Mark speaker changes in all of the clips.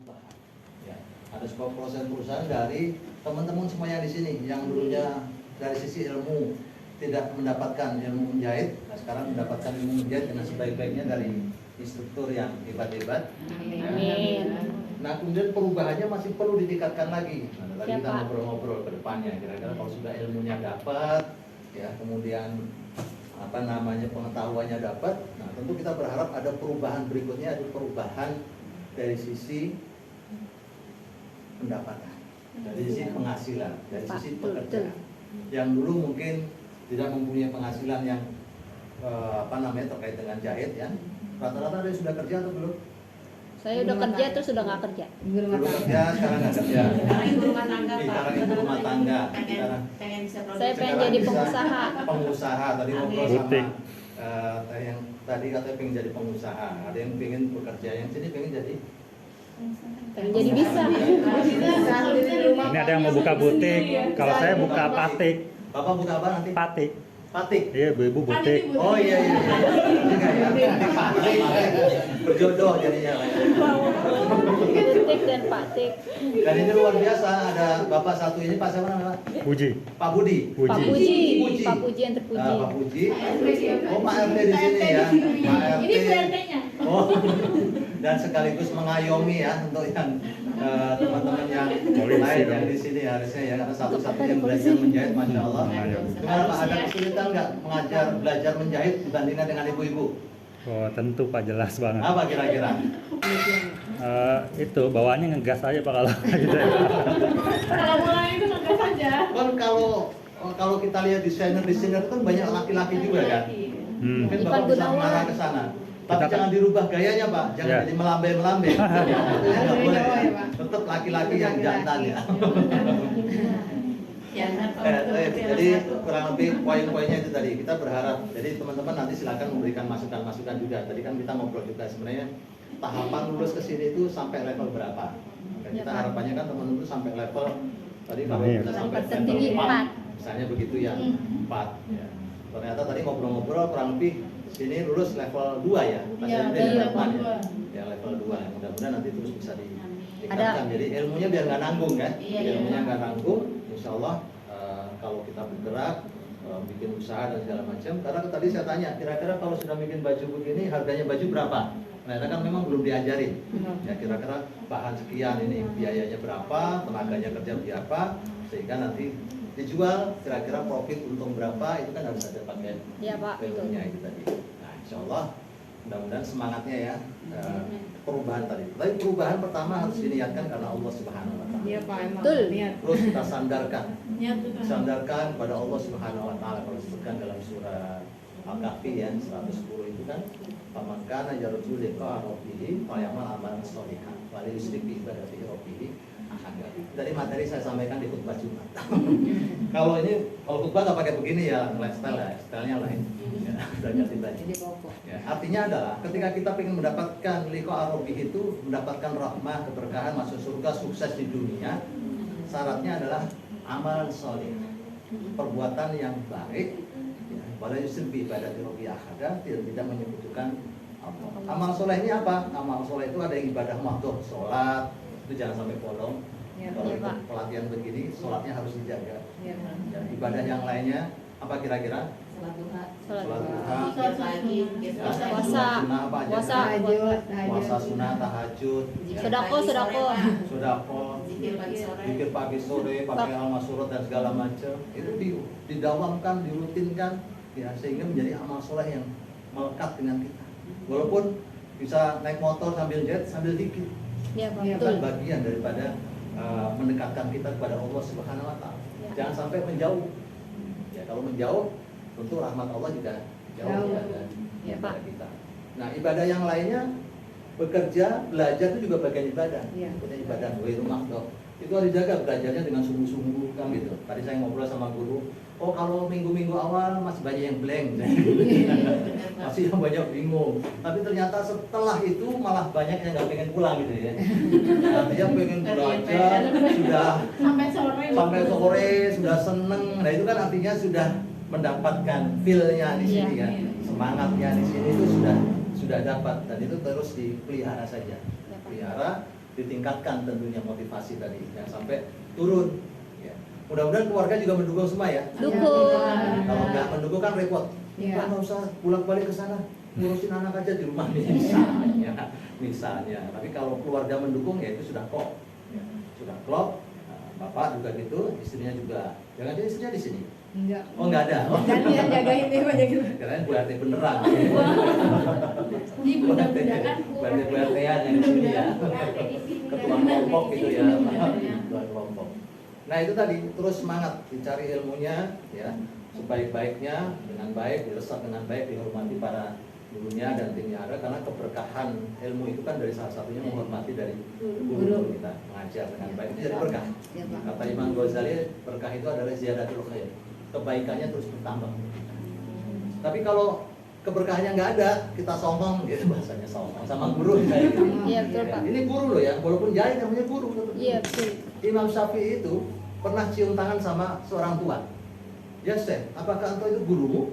Speaker 1: Ya, ada sebuah perusahaan dari teman-teman semua yang di sini yang dulunya dari sisi ilmu tidak mendapatkan ilmu menjahit, nah sekarang mendapatkan ilmu menjahit dengan sebaik-baiknya dari instruktur yang hebat-hebat.
Speaker 2: Amin.
Speaker 1: Nah kemudian perubahannya masih perlu ditingkatkan lagi. Nah, tadi kita
Speaker 2: Siapa?
Speaker 1: ngobrol-ngobrol ke depannya, kira-kira kalau sudah ilmunya dapat, ya kemudian pengetahuannya dapat, nah tentu kita berharap ada perubahan berikutnya, ada perubahan dari sisi pendapatan, dari sisi penghasilan, dari sisi pekerjaan. Yang dulu mungkin tidak mempunyai penghasilan yang terkait dengan jahit ya. Rata-rata ada yang sudah kerja atau belum?
Speaker 2: Saya udah kerja terus sudah nggak kerja.
Speaker 1: Belum kerja, sekarang nggak kerja.
Speaker 3: Sekarang ibu rumah tangga, Pak.
Speaker 1: Sekarang ibu rumah tangga. Sekarang
Speaker 3: Pengen bisa produksi.
Speaker 2: Saya pengen
Speaker 1: sekarang
Speaker 2: jadi
Speaker 1: bisa
Speaker 2: pengusaha.
Speaker 1: Pengusaha tadi ngobrol
Speaker 4: Butik.
Speaker 1: sama yang tadi katanya pengen jadi pengusaha. Ada yang pengen bekerja, yang sini pengen jadi
Speaker 2: Pengen jadi bisa.
Speaker 4: Ini ada yang mau buka butik. Kalau saya buka patik.
Speaker 1: Bapak buka apa nanti?
Speaker 4: Patik.
Speaker 1: Patik.
Speaker 4: Iya, ibu butik.
Speaker 1: Oh iya. Juga ya. Patik. Berjodoh jadinya lah ya.
Speaker 2: Butik dan patik.
Speaker 1: Dan ini luar biasa, ada Bapak satu ini, Pak siapa namanya?
Speaker 4: Puji.
Speaker 1: Pak Budi.
Speaker 2: Pak
Speaker 4: Puji.
Speaker 2: Puji.
Speaker 1: Puji.
Speaker 2: Pak Puji yang terpuji.
Speaker 1: Pak Puji. Oh, Pak RT di sini ya. Pak RT.
Speaker 3: Ini PRT-nya.
Speaker 1: Oh. Dan sekaligus mengayomi ya untuk yang teman-teman yang lain yang di sini harusnya ya, karena satu-satunya yang belajar menjahit, masya Allah. Gimana Pak, ada kesulitan nggak belajar menjahit dibandingkan dengan ibu-ibu?
Speaker 4: Oh, tentu Pak, jelas banget.
Speaker 1: Apa kira-kira?
Speaker 4: Itu bawaannya ngegas aja Pak kalau gitu.
Speaker 3: Kalau mulai itu ngegas saja.
Speaker 1: Kan kalau kita lihat desainer itu kan banyak laki-laki juga kan. Mungkin
Speaker 2: Ivan
Speaker 1: Bapak bisa
Speaker 2: Gunawan.
Speaker 1: mengarah ke sana. Tapi
Speaker 4: Kita kan-
Speaker 1: jangan dirubah gayanya Pak, jangan
Speaker 4: Ya.
Speaker 1: jadi melambai-melambai. Itu ya nggak boleh ya. Tetap laki-laki yang jantan ya. Jadi kurang lebih poin-poinnya itu tadi. Kita berharap, jadi teman-teman nanti silakan memberikan masukan-masukan juga. Tadi kan kita ngobrol juga sebenarnya tahapan lulus ke sini itu sampai level berapa. Dan
Speaker 2: Ya,
Speaker 1: kita
Speaker 2: Pak.
Speaker 1: harapannya kan teman-teman itu sampai level tadi kalau
Speaker 4: Amin.
Speaker 1: kita sampai level
Speaker 2: Tertinggi
Speaker 1: 4, misalnya begitu ya, 4 ya. Ternyata tadi ngobrol-ngobrol kurang lebih sini lulus level 2 ya. Mas
Speaker 3: Iya,
Speaker 1: Henry
Speaker 3: iya,
Speaker 1: depan
Speaker 3: level
Speaker 1: ya.
Speaker 3: 2.
Speaker 1: Ya level 2. Mudah-mudahan nanti terus bisa ditingkatkan.
Speaker 2: Ada-
Speaker 1: Jadi ilmunya biar nggak nanggung kan.
Speaker 3: Iya,
Speaker 1: Ilmunya
Speaker 3: iya.
Speaker 1: nggak nanggung. Insya Allah kalau kita bergerak bikin usaha dan segala macam. Karena tadi saya tanya, kira-kira kalau sudah bikin baju begini harganya baju berapa? Ternyata kan memang belum diajarin. Ya kira-kira bahan sekian ini biayanya berapa, tenaganya kerja berapa, sehingga nanti dijual kira-kira profit untung berapa, itu kan harus ada pakai
Speaker 2: Iya Pak.
Speaker 1: ilmunya itu tadi. Nah insya Allah mudah-mudahan semangatnya ya perubahan tadi. Tapi perubahan pertama harus diniatkan karena Allah Subhanahu Wa Taala.
Speaker 3: Iya Pak, emang.
Speaker 2: Betul.
Speaker 3: Niat.
Speaker 1: Terus kita sandarkan,
Speaker 3: Niat betul.
Speaker 1: sandarkan kepada Allah Subhanahu Wa Taala. Kalau disebutkan dalam surah Al-Kahfi ya 110 itu kan, faman kana yarju liqa rabbih fayamal amalan sholihan wa la yusyrik bi ibadati rabbih ahada. Dari materi saya sampaikan di khutbah Jumat. Kalau khutbah nggak pakai begini ya, lifestyle ya, stylenya lain. Ya, udah ganti baju. Ya, artinya adalah ketika kita ingin mendapatkan liqa rabbih itu mendapatkan rahmah, keberkahan, masuk surga, sukses di dunia, syaratnya adalah amalan sholih, perbuatan yang baik. Wala yusyrik bi ibadati rabbih ahada, tidak menyekutukan Allah. Amal soleh ini apa? Amal soleh itu ada yang ibadah makruh, sholat itu jangan sampai bolong.
Speaker 3: Ya,
Speaker 1: Kalau
Speaker 2: iya,
Speaker 1: ikut
Speaker 2: Pak.
Speaker 1: pelatihan begini, sholatnya harus dijaga.
Speaker 3: Iya, Pak.
Speaker 1: Dan ibadah yang lainnya apa kira-kira?
Speaker 3: Sholat duha.
Speaker 2: Sholat
Speaker 1: Sholat
Speaker 2: duha.
Speaker 1: duha.
Speaker 3: Zikir pagi, zikir
Speaker 1: Ya,
Speaker 3: puasa.
Speaker 2: Puasa.
Speaker 1: sunnah apa aja?
Speaker 2: Puasa.
Speaker 1: Puasa sunnah, tahajud, ya.
Speaker 2: Sodako, sodako.
Speaker 1: Sodako,
Speaker 3: Zikir pagi sore.
Speaker 1: pikir pagi sore, pakai al-masurut dan segala macam. Itu didawamkan, dirutinkan, ya sehingga menjadi amal soleh yang melekat dengan kita. Walaupun bisa naik motor sambil jet, sambil dikit.
Speaker 2: Iya Pak.
Speaker 3: Iya,
Speaker 2: Betul.
Speaker 1: Itu bagian daripada mendekatkan kita kepada Allah Subhanahu Wa Taala.
Speaker 2: Ya.
Speaker 1: Jangan sampai menjauh. Ya kalau menjauh, tentu rahmat Allah juga jauh
Speaker 3: Jauh.
Speaker 1: ya,
Speaker 2: Ya, Pak.
Speaker 1: kepada kita. Nah ibadah yang lainnya, bekerja, belajar itu juga bagian ibadah.
Speaker 3: Iya.
Speaker 1: Seperti ibadah gue rumah dok. Itu harus dijaga belajarnya dengan sungguh-sungguh kan gitu. Tadi saya ngobrol sama guru. Oh kalau minggu-minggu awal masih banyak yang blank, masih yang banyak bingung. Tapi ternyata setelah itu malah banyak yang nggak pengen pulang gitu ya. Artinya pengen belajar, sudah
Speaker 3: Sampai sore.
Speaker 1: sampai sore sudah seneng. Nah itu kan artinya sudah mendapatkan feel-nya di sini
Speaker 2: Iya,
Speaker 1: kan,
Speaker 3: iya.
Speaker 1: semangatnya di sini itu sudah dapat dan itu terus dipelihara saja.
Speaker 2: Ya, Pak.
Speaker 1: Pelihara ditingkatkan tentunya motivasi tadi ya, sampai turun. Ya. Mudah-mudahan keluarga juga mendukung semua ya.
Speaker 2: Dukung.
Speaker 1: Kalau nggak mendukung kan repot.
Speaker 3: Iya.
Speaker 1: Kan nggak usah bolak-balik ke sana, ngurusin anak aja di rumah misalnya. Tapi kalau keluarga mendukung ya itu sudah klop, ya. Sudah klop. Nah, bapak juga gitu, istrinya juga. Jangan jadi istrinya di sini.
Speaker 3: Enggak.
Speaker 1: Oh nggak ada. Oh.
Speaker 3: Gantian jagain dia banyak gitu.
Speaker 1: Kirain Bu RT beneran.
Speaker 3: Ini budak-budak kan.
Speaker 1: Bu RT-an yang di sini ya. Ketua kelompok gitu ya. Ketua kelompok. Nah itu tadi terus semangat dicari ilmunya ya, sebaik-baiknya dengan baik, diresap dengan baik, dihormati para gurunya dan timnya ada, karena keberkahan ilmu itu kan dari salah satunya menghormati dari guru kita, mengajar dengan baik itu jadi berkah. Kata Imam Ghazali, berkah itu adalah ziyadatul khair, kebaikannya terus bertambah. Tapi kalau keberkahannya nggak ada, kita sombong gitu bahasanya, sombong sama guru kayak gitu.
Speaker 2: Iya, betul, Pak.
Speaker 1: Ini guru loh ya, walaupun jahil namanya guru.
Speaker 2: Iya, betul.
Speaker 1: Imam Syafi'i itu pernah cium tangan sama seorang tua. Ya Syekh, apakah engkau itu gurumu?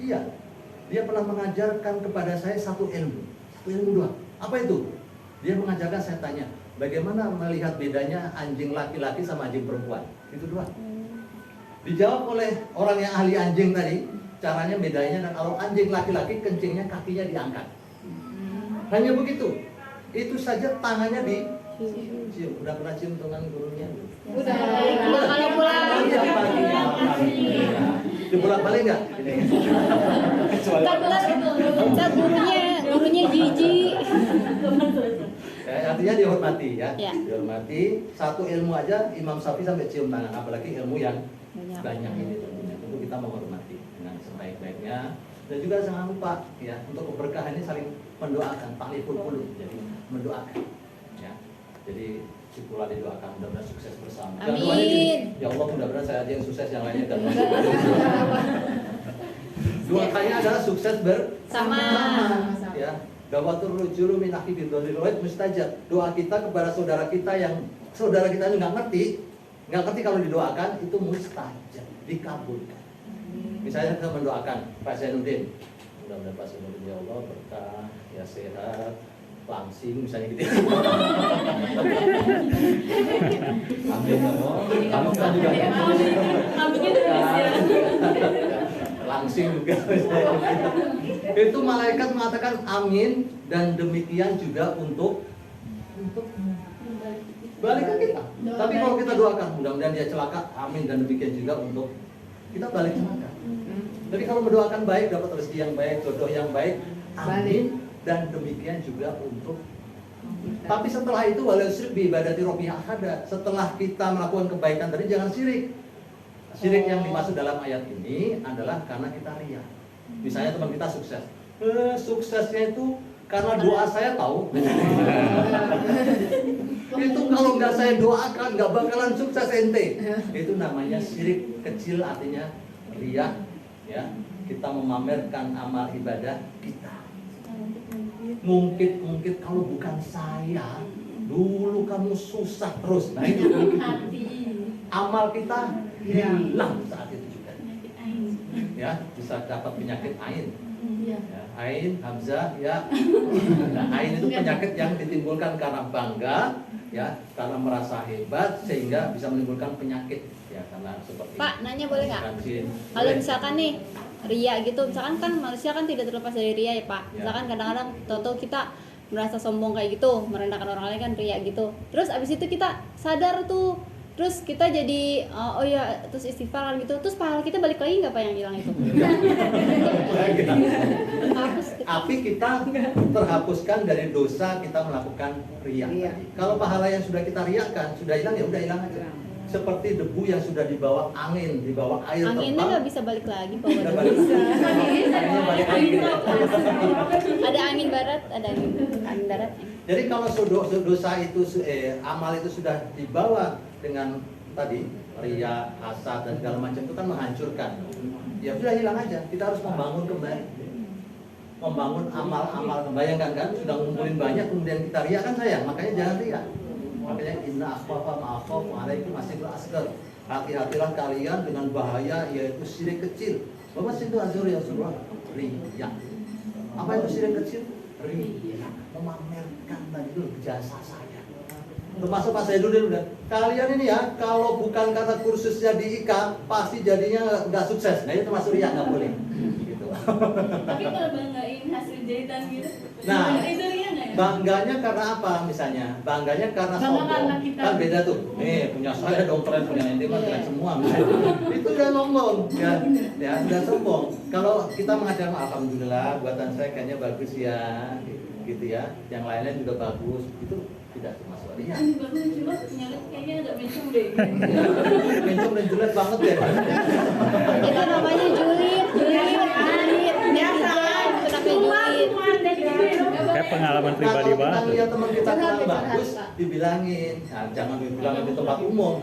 Speaker 1: Iya. Dia pernah mengajarkan kepada saya satu ilmu doang. Apa itu? Dia mengajarkan, saya tanya, bagaimana melihat bedanya anjing laki-laki sama anjing perempuan? Itu doang. Dijawab oleh orang yang ahli anjing tadi, caranya bedanya, dan kalau anjing laki-laki kencingnya kakinya diangkat. Hanya begitu. Itu saja tangannya di cium. Udah pernah cium tangan gurunya?
Speaker 3: Udah.
Speaker 2: Kalau pulang.
Speaker 1: Dibolak-balik nggak?
Speaker 2: Kan gurunya jijik.
Speaker 1: Artinya dihormati ya.
Speaker 2: Ya.
Speaker 1: Dihormati. Satu ilmu aja Imam Syafi'i sampai cium tangan, apalagi ilmu yang
Speaker 2: Banyak.
Speaker 1: banyak ini tentunya. Tentu kita menghormati dengan sebaik-baiknya. Dan juga jangan lupa ya, untuk keberkahan ini saling mendoakan, takliful qulub. Jadi mendoakan ya. Jadi si pula didoakan, mudah-mudahan sukses bersama. Dan
Speaker 2: Amin.
Speaker 1: doanya gini, ya Allah mudah-mudahan saya aja yang sukses, yang lainnya gak masuk. Doanya adalah sukses bersama. Ya. Dawatur rujulu min akhi bidhulil mustajab. Doa kita kepada saudara kita yang saudara kita itu nggak ngerti kalau didoakan itu mustajab, dikabulkan. Misalnya kita mendoakan Pak Zainuddin, mudah-mudahan Pak Zainuddin ya Allah berkah, ya sehat, langsing misalnya gitu. Amin kamu kan juga langsing juga. Itu malaikat mengatakan amin, dan demikian juga untuk balik ke kita. Tapi kalau kita doakan mudah-mudahan dia celaka, amin, dan demikian juga untuk kita balik celaka. Jadi kalau mendoakan baik dapat rezeki yang baik, jodoh yang baik, amin, dan demikian juga untuk kita. Tapi setelah itu walau syirik bi ibadati rabbil ahada. Setelah kita melakukan kebaikan tadi jangan syirik. Syirik yang dimaksud dalam ayat ini adalah karena kita riya. Misalnya teman kita sukses, suksesnya itu karena doa saya tahu. Itu kalau nggak saya doakan nggak bakalan sukses ente. Itu namanya syirik kecil, artinya riya. Ya, kita memamerkan amal ibadah kita. Ngungkit kalau bukan saya, dulu kamu susah terus. Nah itu amal kita hilang saat itu juga. Ya, bisa dapat penyakit ain. Ya, ain, hamzah, ya. Nah, ain itu penyakit yang ditimbulkan karena bangga, ya, karena merasa hebat sehingga bisa menimbulkan penyakit. Ya, karena seperti
Speaker 2: Pak, nanya boleh nggak? Kalau misalkan nih ria gitu, misalkan kan manusia kan tidak terlepas dari ria ya Pak. Misalkan kadang-kadang tahu kita merasa sombong kayak gitu, merendahkan orang lain kan ria gitu. Terus abis itu kita sadar tuh, terus kita jadi oh ya, terus istighfar kan gitu, terus pahala kita balik lagi nggak Pak yang hilang itu? Hapus gitu.
Speaker 1: Api kita terhapuskan dari dosa kita melakukan ria. Kalau pahala yang sudah kita riakan sudah hilang, ya udah hilang aja. Seperti debu yang sudah dibawa angin, dibawa air terbang.
Speaker 2: Anginnya nggak bisa balik lagi Pak.
Speaker 1: Udah balik lagi. Anginnya balik lagi.
Speaker 2: Ada angin barat, ada angin darat.
Speaker 1: Jadi kalau dosa itu, amal itu sudah dibawa dengan tadi ria, hasad dan segala macam, itu kan menghancurkan. Ya sudah hilang aja. Kita harus membangun kembali. Membangun amal-amal kembali. Bayangkan kan sudah ngumpulin banyak kemudian kita ria kan sayang. Makanya jangan ria. Makanya inna akhwafa ma'akhwafu alaikum asyirul asghar. Hati-hatilah kalian dengan bahaya yaitu syirik kecil. Bapak situ azur ya surah riya. Apa itu syirik kecil? Riya, memamerkan tadi itu jasa saya. termasuk Pak Saidudin udah. Kalian ini ya, kalau bukan karena kursusnya di IKA, pasti jadinya nggak sukses. Nah itu termasuk riak, nggak boleh. Gitu.
Speaker 3: Tapi kalau banggain hasil jahitan gitu,
Speaker 1: Nah,
Speaker 3: itu ria nggak ya?
Speaker 1: Bangganya karena apa misalnya? Bangganya karena
Speaker 3: Bangga
Speaker 1: sombong.
Speaker 3: karena kita.
Speaker 1: Kan beda tuh. Nih punya saya dong keren, punya ente mah keren semua. Itu udah sombong ya. Ya udah sombong. Kalau kita mengatakan alhamdulillah buatan saya kayaknya bagus ya, gitu ya. Yang lainnya juga bagus. Itu tidak termasuk riak.
Speaker 3: Ini bagus cuma nyalek kayaknya agak mencung deh.
Speaker 1: Mencong dan jelek banget ya.
Speaker 2: Itu namanya julid. Netizen, itu namanya julid.
Speaker 4: Kayak pengalaman pribadi
Speaker 1: Nah, kalau
Speaker 4: banget.
Speaker 1: kita lihat teman kita
Speaker 2: Curhat,
Speaker 1: kurang
Speaker 2: curhat,
Speaker 1: bagus,
Speaker 2: Pak.
Speaker 1: dibilangin. Nah, jangan dibilang di tempat umum.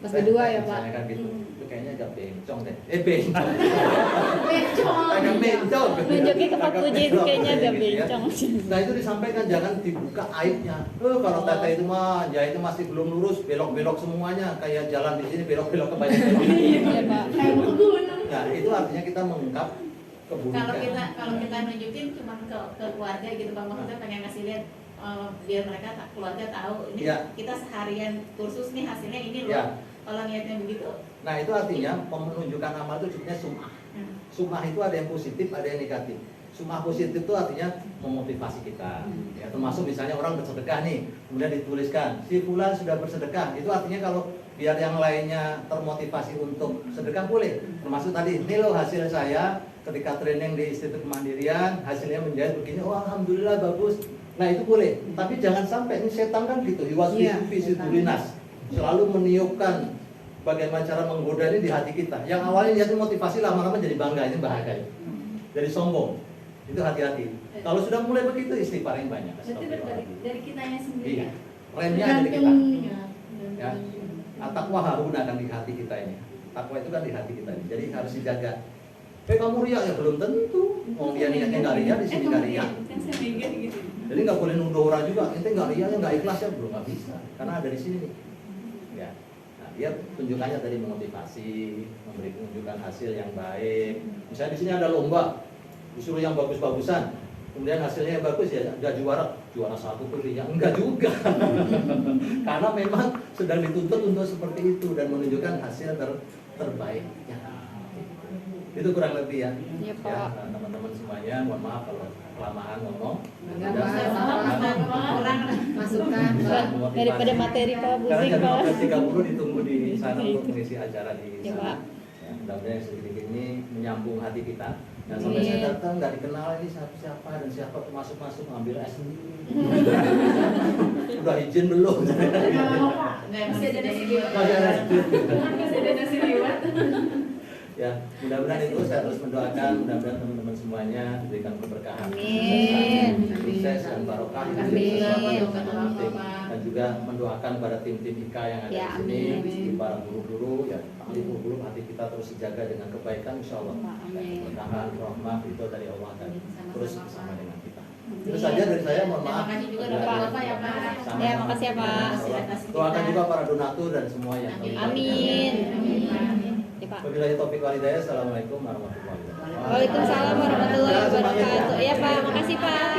Speaker 2: Pas berdua ya, Pak.
Speaker 1: Misalnya kan gitu. Itu kayaknya agak bencong deh. Bencong.
Speaker 3: Mencong.
Speaker 1: Agak bencong.
Speaker 2: Nunjukin ke Pak Puji itu kayaknya agak
Speaker 1: Gitu ya.
Speaker 2: bencong.
Speaker 1: Nah itu disampaikan, jangan dibuka aibnya. Kalau tete itu mah jahitnya masih belum lurus, belok-belok semuanya, kayak jalan di sini belok-belok ke banyak.
Speaker 2: Iya, Pak.
Speaker 3: Kayak mau kebun.
Speaker 1: Nah itu artinya kita mengungkap keburukan.
Speaker 5: Kalau kita nunjukin cuma ke keluarga gitu Bang, maksudnya pengen ngasih lihat biar mereka keluarga tahu ini
Speaker 1: Ya.
Speaker 5: kita seharian kursus nih hasilnya ini loh.
Speaker 1: Ya.
Speaker 5: Kalau niatnya begitu,
Speaker 1: Nah itu artinya menunjukkan amal itu sebenarnya sum'ah. Sum'ah itu ada yang positif, ada yang negatif. Sum'ah positif itu artinya memotivasi kita. Ya, termasuk misalnya orang bersedekah nih, kemudian dituliskan si fulan sudah bersedekah. Itu artinya kalau biar yang lainnya termotivasi untuk sedekah boleh. Termasuk tadi, ini loh hasil saya ketika training di Institut Kemandirian, hasilnya menjahit begini. Oh alhamdulillah bagus. Nah itu boleh. Tapi jangan sampai ini setan kan gitu.
Speaker 2: Iya,
Speaker 1: Iwasfisulinas selalu meniupkan bagaimana cara menggoda ini di hati kita. Yang awalnya niatnya motivasi lama-lama jadi bangga, ini bahaya. Jadi sombong. Itu hati-hati. Kalau sudah mulai begitu istighfar yang banyak.
Speaker 3: Berarti dari kitanya sendiri.
Speaker 1: Iya. Remnya ada di kita.
Speaker 3: Tergantung.
Speaker 1: Ya. Takwa haruna kan di hati kita ini. Takwa itu kan di hati kita ini. Jadi harus dijaga. Kamu riak ya belum tentu. Oh dia niatnya nggak riak, di sini nggak riak.
Speaker 3: Kan saya mega gitu.
Speaker 1: Jadi nggak boleh nuduh orang juga. Ente nggak riak ya nggak ikhlas ya belum, nggak bisa. Karena ada di sini nih. Ya. Nah, dia tunjukannya tadi memotivasi, memberi tunjukkan hasil yang baik. Misalnya di sini ada lomba, disuruh yang bagus-bagusan. Kemudian hasilnya yang bagus ya nggak juara satu tuh riak, enggak juga. Karena memang sedang dituntut untuk seperti itu dan menunjukkan hasil terbaiknya. Itu kurang lebih ya.
Speaker 2: Iya, Pak.
Speaker 1: Ya, teman-teman semuanya, mohon maaf kalau kelamaan ngomong.
Speaker 2: Enggak,
Speaker 1: Mudah-mudahan
Speaker 2: Pak. Masukan, Pak.
Speaker 1: memotivasi.
Speaker 2: Daripada materi, Pak,
Speaker 1: Karena
Speaker 2: busing,
Speaker 1: jam
Speaker 2: Pak.
Speaker 1: 12.30 ditunggu di sana untuk mengisi acara di
Speaker 2: Iya,
Speaker 1: sana.
Speaker 2: Pak.
Speaker 1: Ya, mudah-mudahan yang sedikit ini menyambung hati kita. Dan sampai
Speaker 2: Amin.
Speaker 1: saya datang nggak dikenal ini siapa dan siapa masuk ngambil es sendiri. Udah izin belum?
Speaker 5: masih ada nasi liwet.
Speaker 1: Masih ada nasi liwet.
Speaker 3: Masih ada nasi liwet.
Speaker 1: Ya, mudah-mudahan itu saya terus mendoakan, mudah-mudahan teman-teman semuanya diberikan keberkahan,
Speaker 2: Amin.
Speaker 1: sukses dan barokah,
Speaker 2: Amin.
Speaker 1: dan juga mendoakan pada tim-tim IKA yang ada
Speaker 2: Ya,
Speaker 1: di sini,
Speaker 2: amin.
Speaker 1: di para guru-guru, ya, ahli guru hati kita terus dijaga dengan kebaikan, insya Allah.
Speaker 2: Amin.
Speaker 1: Dan keberkahan, rahmat itu dari Allah dan terus bersama dengan kita. Itu
Speaker 2: Amin.
Speaker 1: saja dari saya, mohon maaf.
Speaker 5: Terima kasih juga
Speaker 1: Ada-
Speaker 5: dari Bapak ya, Pak.
Speaker 1: Sama-sama.
Speaker 2: Ya, makasih ya, Pak.
Speaker 1: Doakan juga para donatur dan semua yang terlibat.
Speaker 2: Amin. Ya, Pak.
Speaker 1: Wabillahi taufiq wal hidayah. Assalamualaikum warahmatullahi wabarakatuh.
Speaker 2: Waalaikumsalam warahmatullahi wabarakatuh. Ya, Pak. Makasih, Pak.